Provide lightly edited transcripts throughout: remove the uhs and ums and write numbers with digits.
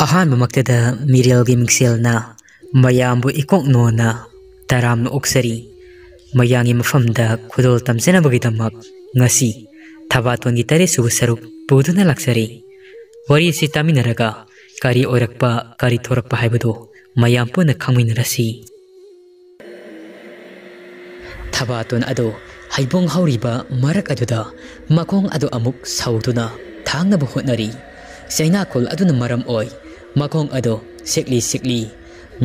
ꯑꯍꯥꯟꯕꯃꯛꯇꯗ ꯃꯤꯔꯦꯜꯒꯤ ꯃꯤꯡꯁꯦꯜꯅ ꯃꯌꯥꯝꯕꯨ ꯏꯀꯣꯛ ꯅꯣꯟꯅ ꯇꯔꯥꯝꯅ ꯑꯣꯛꯆꯔꯤ ꯃꯌꯥꯝꯒꯤ ꯃꯐꯝꯗ ꯈꯨꯗꯣꯜ ꯇꯝꯖꯅꯕꯒꯤꯗꯃꯛ ꯉꯁꯤ ꯊꯕꯥꯇꯣꯟꯒꯤ 8ꯁꯨꯕ ꯁꯔꯨꯛ ꯄꯨꯗꯨꯅ ꯂꯥꯛꯆꯔꯤ ꯋꯥꯔꯤ ꯑꯁꯤ ꯇꯥꯃꯤꯟꯅꯔꯒ ꯀꯔꯤ ꯑꯣꯏꯔꯛꯄ ꯀꯔꯤ ꯊꯣꯔꯛꯄ ꯍꯥꯏꯕꯗꯨ ꯃꯌꯥꯝ ꯄꯨꯟꯅ ꯈꯪꯃꯤꯟꯅꯔꯁꯤ ꯊꯕꯥꯇꯣꯟ ꯑꯗꯨ ꯍꯩꯕꯣꯡ ꯍꯧꯔꯤꯕ ꯃꯔꯛ ꯑꯗꯨꯗ ꯃꯈꯣꯡ ꯑꯗꯨ ꯑꯃꯨꯛ ꯁꯧꯗꯨꯅ ꯊꯥꯡꯅꯕ ꯍꯣꯠꯅꯔꯤ ꯆꯩꯅꯥꯀꯣꯜ ꯑꯗꯨꯅ ꯃꯔꯝ ꯑꯣꯏ ꯃꯈꯣꯡ ꯑꯗꯨ ꯁꯤꯛꯂꯤ ꯁꯤꯛꯂꯤ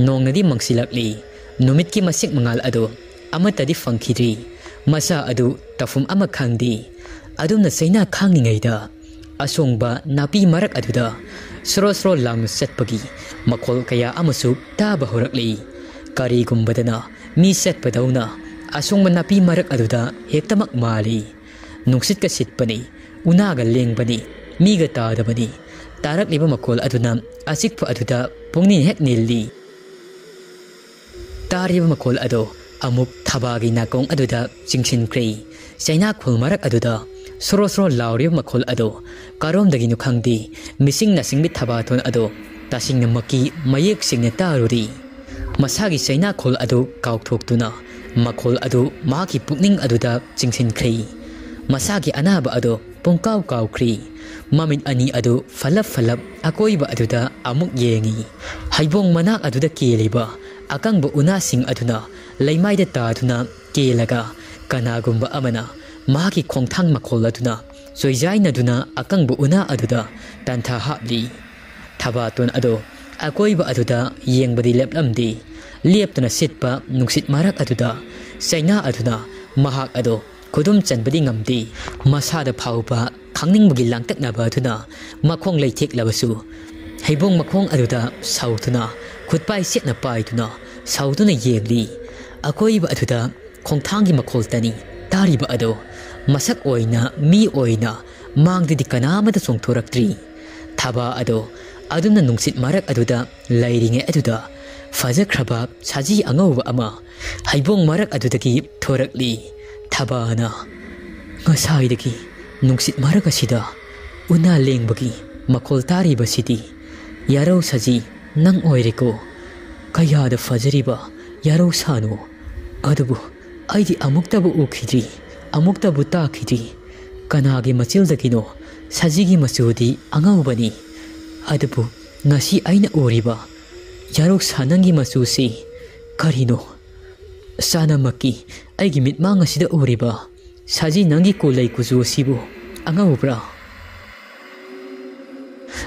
ꯅꯣꯡꯅꯗꯤ ꯃꯪꯁꯤꯜꯂꯛꯂꯤ ꯅꯨꯃꯤꯠꯀꯤ ꯃꯁꯤꯛ ꯃꯉꯥꯜ ꯑꯗꯨ ꯑꯃꯠꯇꯗꯤ ꯐꯪꯈꯤꯗ꯭ꯔꯤ ꯃꯁꯥ ꯑꯗꯨ ꯇꯐꯨꯝ ꯑꯃ ꯈꯪꯗꯦ ꯑꯗꯨꯝꯅ ꯆꯩꯅꯥ ꯈꯥꯡꯂꯤꯉꯩꯗ ꯑꯁꯣꯡꯕ ꯅꯥꯄꯤ ꯃꯔꯛ ꯑꯗꯨꯗ ꯁ꯭ꯔꯣ ꯁ꯭ꯔꯣ ꯂꯥꯎꯅ ꯆꯠꯄꯒꯤ ꯃꯈꯣꯜ ꯀꯌꯥ ꯑꯃꯁꯨ ꯇꯥꯕ ꯍꯧꯔꯛꯂꯤ ꯀꯔꯤꯒꯨꯝꯕꯗꯅ ꯃꯤ ꯆꯠꯄꯗꯧꯅ ꯑꯁꯣꯡꯕ ꯅꯥꯄꯤ ꯃꯔꯛ ꯑꯗꯨꯗ ꯍꯦꯛꯇꯃꯛ ꯃꯥꯜꯂꯤ ꯅꯨꯡꯁꯤꯠꯀ ꯁꯤꯠꯄꯅꯤ ꯎꯅꯥꯒ ꯂꯦꯡꯕꯅꯤ ꯃꯤꯒ ꯇꯥꯗꯕꯅꯤ ꯇꯥꯔꯛꯂꯤꯕ ꯃꯈꯣꯜ ꯑꯗꯨꯅ ꯑꯆꯤꯛꯄ ꯑꯗꯨꯗ ꯄꯨꯛꯅꯤꯡ ꯍꯦꯛ ꯅꯤꯜꯂꯤ ꯇꯥꯔꯤꯕ ꯃꯈꯣꯜ ꯑꯗꯨ ꯑꯃꯨꯛ ꯊꯕꯥꯒꯤ ꯅꯥꯀꯣꯡ ꯑꯗꯨꯗ ꯆꯤꯡꯁꯤꯟꯈ꯭ꯔꯦ ꯆꯩꯅꯥꯈꯣꯜ ꯃꯔꯛ ꯑꯗꯨꯗ ꯁ꯭ꯔꯣ ꯁ꯭ꯔꯣ ꯂꯥꯎꯔꯤꯕ ꯃꯈꯣꯜ ꯑꯗꯨ ꯀꯔꯣꯝꯗꯒꯤꯅꯣ ꯈꯪꯗꯦ ꯃꯤꯁꯤꯡꯅ ꯁꯤꯡꯕꯤ ꯊꯕꯥꯇꯣꯟ ꯑꯗꯨ ꯇꯁꯦꯡꯅꯃꯛꯀꯤ ꯃꯌꯦꯛ ꯁꯦꯡꯅ ꯇꯥꯔꯨꯔꯤ ꯃꯁꯥꯒꯤ ꯆꯩꯅꯥꯈꯣꯜ ꯑꯗꯨ ꯀꯥꯎꯊꯣꯛꯇꯨꯅ ꯃꯈꯣꯜ ꯑꯗꯨ ꯃꯍꯥꯛꯀꯤ ꯄꯨꯛꯅꯤꯡ ꯑꯗꯨꯗ ꯆꯤꯡꯁꯤꯟꯈ꯭ꯔꯦ ꯃꯁꯥꯒꯤ ꯑꯅꯥꯕ ꯑꯗꯨ ꯄꯨꯡꯀꯥꯎ ꯀꯥꯎꯈ꯭ꯔꯤ ꯃꯃꯤꯠ ꯑꯅꯤ ꯑꯗꯨ ꯐꯂꯞ ꯐꯂꯞ ꯑꯀꯣꯏꯕ ꯑꯗꯨꯗ ꯑꯃꯨꯛ ꯌꯦꯡꯉꯤ ꯍꯩꯕꯣꯡ ꯃꯅꯥꯛ ꯑꯗꯨꯗ ꯀꯦꯜꯂꯤꯕ ꯑꯀꯪꯕ ꯎꯅꯥꯁꯤꯡ ꯑꯗꯨꯅ ꯂꯩꯃꯥꯏꯗ ꯇꯥꯗꯨꯅ ꯀꯦꯜꯂꯒ ꯀꯅꯥꯒꯨꯝꯕ ꯑꯃꯅ ꯃꯍꯥꯛꯀꯤ ꯈꯣꯡꯊꯥꯡ ꯃꯈꯣꯜ ꯑꯗꯨꯅ ꯆꯣꯏꯖꯥꯏꯅꯗꯨꯅ ꯑꯀꯪꯕ ꯎꯅꯥ ꯑꯗꯨꯗ ꯇꯥꯟꯊꯥ ꯍꯥꯞꯂꯤ ꯊꯕꯥꯇꯣꯟ ꯑꯗꯨ ꯑꯀꯣꯏꯕ ꯑꯗꯨꯗ ꯌꯦꯡꯕꯗꯤ ꯂꯦꯞꯂꯝꯗꯦ ꯂꯦꯞꯇꯨꯅ ꯁꯤꯠꯄ ꯅꯨꯡꯁꯤꯠ ꯃꯔꯛ ꯑꯗꯨꯗ ꯆꯩꯅꯥ ꯑꯗꯨꯅ ꯃꯍꯥꯛ ꯑꯗꯨ ꯈꯨꯗꯨꯝ ꯆꯟꯕꯗꯤ ꯉꯝꯗꯦ ꯃꯁꯥꯗ ꯐꯥꯎꯕ ꯈꯪꯅꯤꯡꯕꯒꯤ ꯂꯥꯡꯇꯛꯅꯕ ꯑꯗꯨꯅ ꯃꯈꯣꯡ ꯂꯩꯊꯦꯛꯂꯕꯁꯨ ꯍꯩꯕꯣꯡ ꯃꯈꯣꯡ ꯑꯗꯨꯗ ꯁꯧꯗꯨꯅ ꯈꯨꯠꯄꯥꯏ ꯆꯦꯠꯅ ꯄꯥꯏꯗꯨꯅ ꯁꯧꯗꯨꯅ ꯌꯦꯡꯂꯤ ꯑꯀꯣꯏꯕ ꯑꯗꯨꯗ ꯈꯣꯡꯊꯥꯡꯒꯤ ꯃꯈꯣꯜꯇꯅꯤ ꯇꯥꯔꯤꯕ ꯑꯗꯨ ꯃꯁꯛ ꯑꯣꯏꯅ ꯃꯤ ꯑꯣꯏꯅ ꯃꯥꯡꯗꯗꯤ ꯀꯅꯥꯃꯇ ꯆꯣꯡꯊꯣꯔꯛꯇ꯭ꯔꯤ ꯊꯕꯥ ꯑꯗꯨ ꯑꯗꯨꯝꯅ ꯅꯨꯡꯁꯤꯠ ꯃꯔꯛ ꯑꯗꯨꯗ ꯂꯩꯔꯤꯉꯩ ꯑꯗꯨꯗ ꯐꯖꯈ꯭ꯔꯕ ꯁꯖꯤ ꯑꯉꯧꯕ ꯑꯃ ꯍꯩꯕꯣꯡ ꯃꯔꯛ ꯑꯗꯨꯗꯒꯤ ꯊꯣꯔꯛꯂꯤ ꯊꯕꯥꯅ ꯉꯁꯥꯏꯗꯒꯤ ꯅꯨꯡꯁꯤꯠ ꯃꯔꯛ ꯑꯁꯤꯗ ꯎꯅꯥ ꯂꯦꯡꯕꯒꯤ ꯃꯈꯣꯜ ꯇꯥꯔꯤꯕꯁꯤꯗꯤ ꯌꯥꯔꯧ ꯁꯖꯤ ꯅꯪ ꯑꯣꯏꯔꯦꯀꯣ ꯀꯌꯥꯗ ꯐꯖꯔꯤꯕ ꯌꯥꯔꯧ ꯁꯥꯅꯣ ꯑꯗꯨꯕꯨ ꯑꯩꯗꯤ ꯑꯃꯨꯛꯇꯕꯨ ꯎꯈꯤꯗ꯭ꯔꯤ ꯑꯃꯨꯛꯇꯕꯨ ꯇꯥꯈꯤꯗ꯭ꯔꯤ ꯀꯅꯥꯒꯤ ꯃꯆꯤꯜꯗꯒꯤꯅꯣ ꯁꯖꯤꯒꯤ ꯃꯆꯨꯗꯤ ꯑꯉꯧꯕꯅꯤ ꯑꯗꯨꯕꯨ ꯉꯁꯤ ꯑꯩꯅ ꯎꯔꯤꯕ ꯌꯥꯔꯧ ꯁꯥꯅꯪꯒꯤ ꯃꯆꯨꯁꯤ ꯀꯔꯤꯅꯣ ꯆꯥꯅꯃꯛꯀꯤ ꯑꯩꯒꯤ ꯃꯤꯠꯃꯥꯡ ꯑꯁꯤꯗ ꯎꯔꯤꯕ ꯁꯖꯤ ꯅꯪꯒꯤ ꯀꯨꯂꯩ ꯀꯨꯆꯨ ꯑꯁꯤꯕꯨ ꯑꯉꯧꯕ꯭ꯔꯥ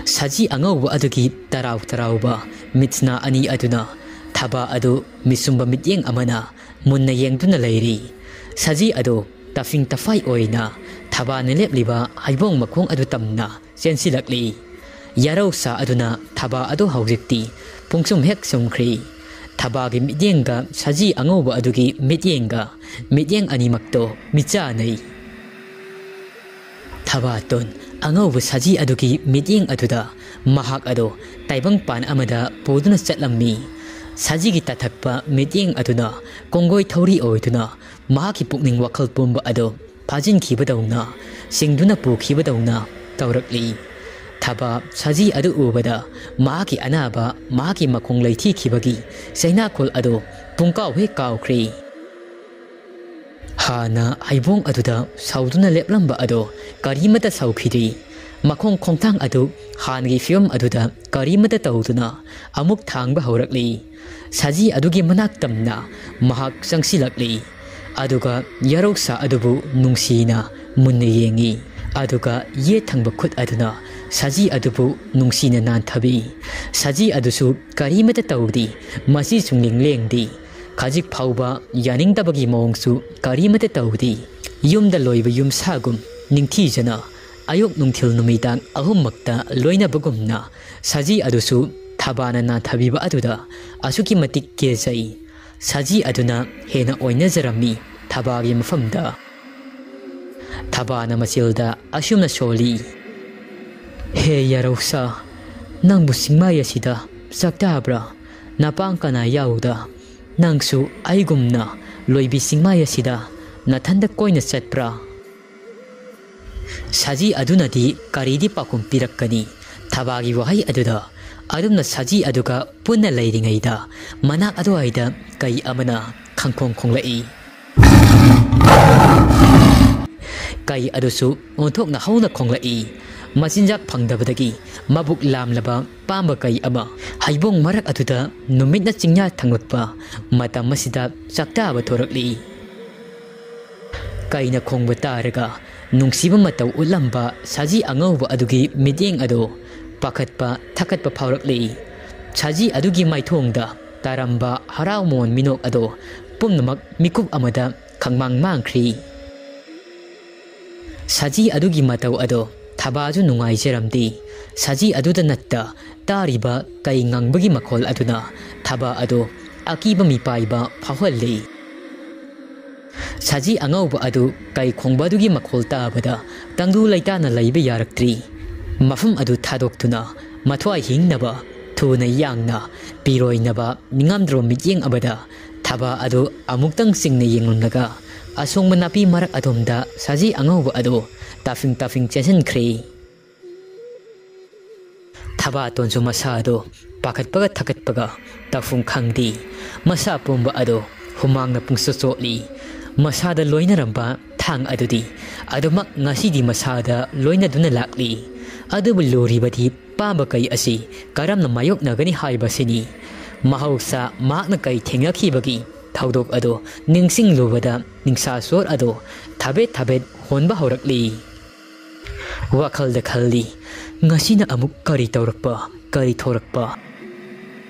ꯁꯖꯤ ꯑꯉꯧꯕ ꯑꯗꯨꯒꯤ ꯇꯔꯥꯎ ꯇꯔꯥꯎꯕ ꯃꯤꯠꯁꯅꯥ ꯑꯅꯤ ꯑꯗꯨꯅ ꯊꯕꯥ ꯑꯗꯨ ꯃꯤꯁꯨꯝꯕ ꯃꯤꯠꯌꯦꯡ ꯑꯃꯅ ꯃꯨꯟꯅ ꯌꯦꯡꯗꯨꯅ ꯂꯩꯔꯤ ꯁꯖꯤ ꯑꯗꯨ ꯇꯐꯤꯡ ꯇꯐꯥꯏ ꯑꯣꯏꯅ ꯊꯕꯥꯅ ꯂꯦꯞꯂꯤꯕ ꯍꯩꯕꯣꯡ ꯃꯈꯣꯡ ꯑꯗꯨ ꯇꯝꯅ ꯆꯦꯟꯁꯤꯜꯂꯛꯂꯤ ꯌꯥꯔꯧꯁꯥ ꯑꯗꯨꯅ ꯊꯕꯥ ꯑꯗꯨ ꯍꯧꯖꯤꯛꯇꯤ ꯄꯨꯡꯁꯨꯝ ꯍꯦꯛ ꯁꯨꯝꯈ꯭ꯔꯤ ꯊꯕꯥꯒꯤ ꯃꯤꯠꯌꯦꯡꯒ ꯁꯖꯤ ꯑꯉꯧꯕ ꯑꯗꯨꯒꯤ ꯃꯤꯠꯌꯦꯡ ꯑꯅꯤꯃꯛꯇꯣ ꯃꯤꯆꯥꯅꯩ ꯊꯕꯥꯇꯣꯟ ꯑꯉꯧꯕ ꯁꯖꯤ ꯑꯗꯨꯒꯤ ꯃꯤꯠꯌꯦꯡ ꯑꯗꯨꯗ ꯃꯍꯥꯛ ꯑꯗꯨ ꯇꯥꯏꯕꯪꯄꯥꯟ ꯑꯃꯗ ꯄꯨꯗꯨꯅ ꯆꯠꯂꯝꯃꯤ ꯁꯖꯤꯒꯤ ꯇꯥꯊꯛꯄ ꯃꯤꯠꯌꯦꯡ ꯑꯗꯨꯅ ꯀꯣꯡꯒꯣꯏ ꯊꯧꯔꯤ ꯑꯣꯏꯗꯨꯅ ꯃꯍꯥꯛꯀꯤ ꯄꯨꯛꯅꯤꯡ ꯋꯥꯈꯜ ꯄꯨꯝꯕ ꯑꯗꯨ ꯐꯥꯖꯤꯟꯈꯤꯕꯗꯧꯅ ꯁꯤꯡꯗꯨꯅ ꯄꯨꯈꯤꯕꯗꯧꯅ ꯇꯧꯔꯛꯂꯤ ꯊꯕꯥ ꯁꯖꯤ ꯑꯗꯨ ꯎꯕꯗ ꯃꯍꯥꯛꯀꯤ ꯑꯅꯥꯕ ꯃꯍꯥꯛꯀꯤ ꯃꯈꯣꯡ ꯂꯩꯊꯤꯈꯤꯕꯒꯤ ꯆꯩꯅꯥꯈꯣꯜ ꯑꯗꯨ ꯄꯨꯡꯀꯥꯎ ꯍꯦꯛ ꯀꯥꯎꯈ꯭ꯔꯦ ꯍꯥꯟꯅ ꯍꯩꯕꯣꯡ ꯑꯗꯨꯗ ꯁꯧꯗꯨꯅ ꯂꯦꯞꯂꯝꯕ ꯑꯗꯨ ꯀꯔꯤꯃꯇ ꯁꯧꯈꯤꯗ꯭ꯔꯤ ꯃꯈꯣꯡ ꯈꯣꯡꯊꯥꯡ ꯑꯗꯨ ꯍꯥꯟꯅꯒꯤ ꯐꯤꯕꯝ ꯑꯗꯨꯗ ꯀꯔꯤꯃꯇ ꯇꯧꯗꯨꯅ ꯑꯃꯨꯛ ꯊꯥꯡꯕ ꯍꯧꯔꯛꯂꯤ ꯁꯖꯤ ꯑꯗꯨꯒꯤ ꯃꯅꯥꯛ ꯇꯝꯅ ꯃꯍꯥꯛ ꯆꯪꯁꯤꯜꯂꯛꯂꯤ ꯑꯗꯨꯒ ꯌꯥꯔꯧꯁꯥ ꯑꯗꯨꯕꯨ ꯅꯨꯡꯁꯤꯅ ꯃꯨꯟꯅ ꯌꯦꯡꯉꯤ ꯑꯗꯨꯒ ꯌꯦꯠ ꯊꯪꯕ ꯈꯨꯠ ꯑꯗꯨꯅ ꯁꯖꯤ ꯑꯗꯨꯕꯨ ꯅꯨꯡꯁꯤꯅ ꯅꯥꯟꯊꯕꯤ ꯁꯖꯤ ꯑꯗꯨꯁꯨ ꯀꯔꯤꯃꯇ ꯇꯧꯗꯦ ꯃꯁꯤ ꯁꯨꯡꯂꯦꯡ ꯂꯦꯡꯗꯦ ꯈꯖꯤꯛ ꯐꯥꯎꯕ ꯌꯥꯅꯤꯡꯗꯕꯒꯤ ꯃꯑꯣꯡꯁꯨ ꯀꯔꯤꯃꯇ ꯇꯧꯗꯦ ꯌꯨꯝꯗ ꯂꯣꯏꯕ ꯌꯨꯝꯁꯥꯒꯨꯝ ꯅꯤꯡꯊꯤꯖꯅ ꯑꯌꯨꯛ ꯅꯨꯡꯊꯤꯜ ꯅꯨꯃꯤꯗꯥꯡ ꯑꯍꯨꯝꯃꯛꯇ ꯂꯣꯏꯅꯕꯒꯨꯝꯅ ꯁꯖꯤ ꯑꯗꯨꯁꯨ ꯊꯕꯥꯅ ꯅꯥꯟꯊꯕꯤꯕ ꯑꯗꯨꯗ ꯑꯁꯨꯛꯀꯤ ꯃꯇꯤꯛ ꯀꯦꯖꯩ ꯁꯖꯤ ꯑꯗꯨꯅ ꯍꯦꯟꯅ ꯑꯣꯏꯅꯖꯔꯝꯃꯤ ꯊꯕꯥꯒꯤ ꯃꯐꯝꯗ ꯊꯕꯥꯅ ꯃꯆꯤꯜꯗ ꯑꯁꯨꯝꯅ ꯁꯣꯜꯂꯤ ꯍꯦ ꯌꯥꯔꯧꯁꯥ ꯅꯪꯕꯨ ꯆꯤꯡꯃꯥꯏ ꯑꯁꯤꯗ ꯆꯥꯛꯇꯥꯕ꯭ꯔꯥ ꯅꯄꯥꯡ ꯀꯅꯥ ꯌꯥꯎꯗ ꯅꯪꯁꯨ ꯑꯩꯒꯨꯝꯅ ꯂꯣꯏꯕꯤ ꯆꯤꯡꯃꯥꯏ ꯑꯁꯤꯗ ꯅꯊꯟꯗ ꯀꯣꯏꯅ ꯆꯠꯄ꯭ꯔꯥ ꯁꯖꯤ ꯑꯗꯨꯅꯗꯤ ꯀꯔꯤꯗꯤ ꯄꯥꯎꯈꯨꯝ ꯄꯤꯔꯛꯀꯅꯤ ꯊꯕꯥꯒꯤ ꯋꯥꯍꯩ ꯑꯗꯨꯗ ꯑꯗꯨꯝꯅ ꯁꯖꯤ ꯑꯗꯨꯒ ꯄꯨꯟꯅ ꯂꯩꯔꯤꯉꯩꯗ ꯃꯅꯥꯛ ꯑꯗꯨꯋꯥꯏꯗ ꯀꯩ ꯑꯃꯅ ꯈꯪꯈꯣꯡ ꯈꯣꯡꯂꯛꯏ꯫ ꯀꯩ ꯑꯗꯨꯁꯨ ꯑꯣꯟꯊꯣꯛꯅ ꯍꯧꯅ ꯈꯣꯡꯂꯛꯏ꯫ ꯃꯆꯤꯟꯖꯥꯛ ꯐꯪꯗꯕꯗꯒꯤ ꯃꯕꯨꯛ ꯂꯥꯝꯂꯕ ꯄꯥꯝꯕ ꯀꯩ ꯑꯃ ꯍꯩꯕꯣꯡ ꯃꯔꯛ ꯑꯗꯨꯗ ꯅꯨꯃꯤꯠꯅ ꯆꯤꯡꯌꯥ ꯊꯪꯂꯛꯄ ꯃꯇꯝ ꯑꯁꯤꯗ ꯆꯥꯛꯇꯥꯕ ꯊꯣꯔꯛꯂꯤ꯫ ꯀꯩꯅ ꯈꯣꯡꯕ ꯇꯥꯔꯒ ꯅꯨꯡꯁꯤꯕ ꯃꯇꯧ ꯎꯠꯂꯝꯕ ꯁꯖꯤ ꯑꯉꯧꯕ ꯑꯗꯨꯒꯤ ꯃꯤꯠꯌꯦꯡ ꯑꯗꯨ ꯄꯥꯈꯠꯄ ꯊꯀꯠꯄ ꯐꯥꯎꯔꯛꯂꯤ꯫ ꯁꯖꯤ ꯑꯗꯨꯒꯤ ꯃꯥꯏꯊꯣꯡꯗ ꯇꯥꯔꯝꯕ ꯍꯔꯥꯎ ꯃꯣꯟ ꯃꯤꯅꯣꯛ ꯑꯗꯨ ꯄꯨꯝꯅꯃꯛ ꯃꯤꯀꯨꯞ ꯑꯃꯗ ꯈꯪꯃꯥꯡ ꯃꯥꯡꯈ꯭ꯔꯤ꯫ ꯁꯖꯤ ꯑꯗꯨꯒꯤ ꯃꯇꯧ ꯑꯗꯨ ꯊꯕꯥꯁꯨ ꯅꯨꯡꯉꯥꯏꯖꯔꯝꯗꯦ꯫ ꯁꯖꯤ ꯑꯗꯨꯗ ꯅꯠꯇ ꯇꯥꯔꯤꯕ ꯀꯩ ꯉꯪꯕꯒꯤ ꯃꯈꯣꯜ ꯑꯗꯨꯅ ꯊꯕꯥ ꯑꯗꯨ ꯑꯀꯤꯕ ꯃꯤꯄꯥꯏꯕ ꯐꯥꯎꯍꯜꯂꯤ꯫ ꯁꯖꯤ ꯑꯉꯧꯕ ꯑꯗꯨ ꯀꯩ ꯈꯣꯡꯕ ꯑꯗꯨꯒꯤ ꯃꯈꯣꯜ ꯇꯥꯕꯗ ꯇꯪꯗꯨ ꯂꯩꯇꯥꯅ ꯂꯩꯕ ꯌꯥꯔꯛꯇ꯭ꯔꯤ꯫ ꯃꯐꯝ ꯑꯗꯨ ꯊꯥꯗꯣꯛꯇꯨꯅ ꯃꯊ꯭ꯋꯥꯏ ꯍꯤꯡꯅꯕ ꯊꯨꯅ ꯌꯥꯡꯅ ꯄꯤꯔꯣꯏꯅꯕ ꯅꯤꯡꯉꯝꯗ꯭ꯔꯕ ꯃꯤꯠꯌꯦꯡ ꯑꯃꯗ ꯊꯕꯥ ꯑꯗꯨ ꯑꯃꯨꯛꯇꯪ ꯆꯤꯡꯅ ꯌꯦꯡꯂꯝꯂꯒ ꯑꯁꯣꯡꯕ ꯅꯥꯄꯤ ꯃꯔꯛ ꯑꯗꯣꯝꯗ ꯁꯖꯤ ꯑꯉꯧꯕ ꯑꯗꯨ ꯇꯥꯐꯤꯡ ꯇꯥꯐꯤꯡ ꯆꯦꯟꯁꯤꯟꯈ꯭ꯔꯦ꯫ ꯊꯕꯥꯇꯣꯟꯁꯨ ꯃꯁꯥ ꯑꯗꯨ ꯄꯥꯈꯠꯄꯒ ꯊꯀꯠꯄꯒ ꯇꯧꯐꯝ ꯈꯪꯗꯦ꯫ ꯃꯁꯥ ꯄꯨꯝꯕ ꯑꯗꯨ ꯍꯨꯃꯥꯡꯅ ꯄꯨꯡꯆꯣꯠ ꯆꯣꯠꯂꯤ꯫ ꯃꯁꯥꯗ ꯂꯣꯏꯅꯔꯝꯕ ꯊꯥꯡ ꯑꯗꯨꯗꯤ ꯑꯗꯨꯃꯛ ꯉꯁꯤꯗꯤ ꯃꯁꯥꯗ ꯂꯣꯏꯅꯗꯨꯅ ꯂꯥꯛꯂꯤ꯫ ꯑꯗꯨꯕꯨ ꯂꯨꯔꯤꯕꯗꯤ ꯄꯥꯝꯕ ꯀꯩ ꯑꯁꯤ ꯀꯔꯝꯅ ꯃꯥꯌꯣꯛꯅꯒꯅꯤ ꯍꯥꯏꯕꯁꯤꯅꯤ꯫ ꯃꯍꯧꯁꯥ ꯃꯍꯥꯛꯅ ꯀꯩ ꯊꯦꯡꯅꯈꯤꯕꯒꯤ ꯊꯧꯗꯣꯛ ꯑꯗꯨ ꯅꯤꯡꯁꯤꯡꯂꯨꯕꯗ ꯅꯤꯡꯁꯥ ꯁꯣꯔ ꯑꯗꯨ ꯊꯕꯦꯠ ꯊꯕꯦꯠ ꯍꯣꯟꯕ ꯍꯧꯔꯛꯂꯤ꯫ ꯋꯥꯈꯜꯗ ꯈꯜꯂꯤ, ꯉꯁꯤꯅ ꯑꯃꯨꯛ ꯀꯔꯤ ꯇꯧꯔꯛꯄ, ꯀꯔꯤ ꯊꯣꯔꯛꯄ?